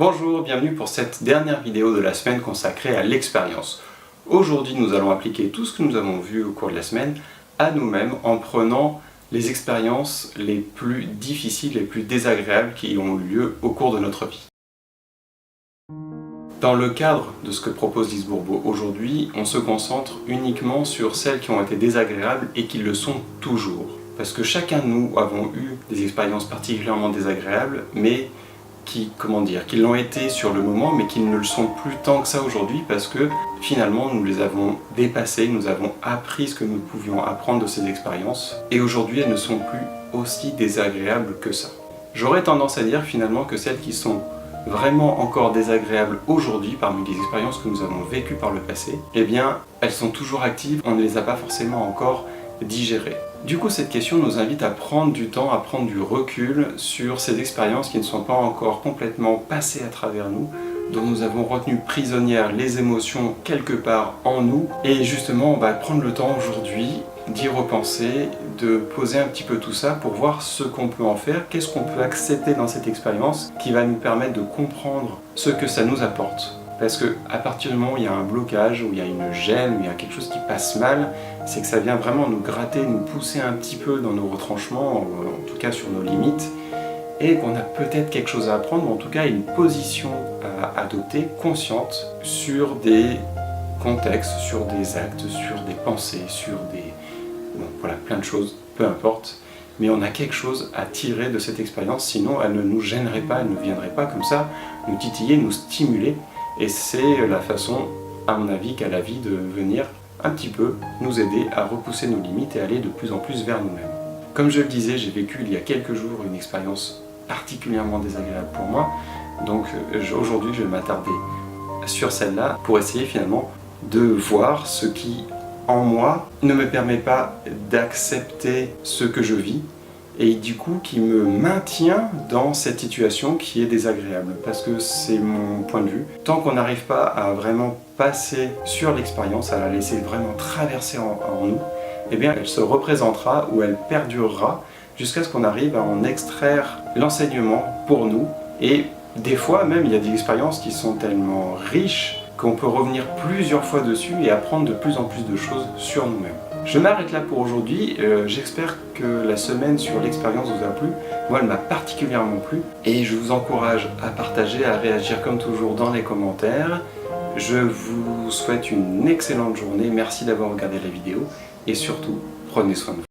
Bonjour, bienvenue pour cette dernière vidéo de la semaine consacrée à l'expérience. Aujourd'hui, nous allons appliquer tout ce que nous avons vu au cours de la semaine à nous-mêmes en prenant les expériences les plus difficiles, les plus désagréables qui ont eu lieu au cours de notre vie. Dans le cadre de ce que propose Lise Bourbeau aujourd'hui, on se concentre uniquement sur celles qui ont été désagréables et qui le sont toujours. Parce que chacun de nous avons eu des expériences particulièrement désagréables, mais qui l'ont été sur le moment, mais qui ne le sont plus tant que ça aujourd'hui, parce que finalement nous les avons dépassées, nous avons appris ce que nous pouvions apprendre de ces expériences, et aujourd'hui elles ne sont plus aussi désagréables que ça. J'aurais tendance à dire finalement que celles qui sont vraiment encore désagréables aujourd'hui, parmi les expériences que nous avons vécues par le passé, eh bien elles sont toujours actives, on ne les a pas forcément encore digérées. Du coup, cette question nous invite à prendre du temps, à prendre du recul sur ces expériences qui ne sont pas encore complètement passées à travers nous, dont nous avons retenu prisonnières les émotions quelque part en nous. Et justement, on va prendre le temps aujourd'hui d'y repenser, de poser un petit peu tout ça pour voir ce qu'on peut en faire, qu'est-ce qu'on peut accepter dans cette expérience qui va nous permettre de comprendre ce que ça nous apporte. Parce qu'à partir du moment où il y a un blocage, où il y a une gêne, où il y a quelque chose qui passe mal, c'est que ça vient vraiment nous gratter, nous pousser un petit peu dans nos retranchements, en tout cas sur nos limites, et qu'on a peut-être quelque chose à apprendre, ou en tout cas une position à adopter, consciente, sur des contextes, sur des actes, sur des pensées, sur des... Bon, voilà, plein de choses, peu importe. Mais on a quelque chose à tirer de cette expérience, sinon elle ne nous gênerait pas, elle ne viendrait pas comme ça nous titiller, nous stimuler. Et c'est la façon, à mon avis, qu'a la vie de venir un petit peu nous aider à repousser nos limites et aller de plus en plus vers nous-mêmes. Comme je le disais, j'ai vécu il y a quelques jours une expérience particulièrement désagréable pour moi, donc aujourd'hui je vais m'attarder sur celle-là pour essayer finalement de voir ce qui, en moi, ne me permet pas d'accepter ce que je vis, et du coup qui me maintient dans cette situation qui est désagréable, parce que c'est mon point de vue. Tant qu'on n'arrive pas à vraiment passer sur l'expérience, à la laisser vraiment traverser en nous, eh bien elle se représentera ou elle perdurera jusqu'à ce qu'on arrive à en extraire l'enseignement pour nous. Et des fois même il y a des expériences qui sont tellement riches qu'on peut revenir plusieurs fois dessus et apprendre de plus en plus de choses sur nous-mêmes. Je m'arrête là pour aujourd'hui, j'espère que la semaine sur l'expérience vous a plu. Moi elle m'a particulièrement plu et je vous encourage à partager, à réagir comme toujours dans les commentaires. Je vous souhaite une excellente journée, merci d'avoir regardé la vidéo et surtout prenez soin de vous.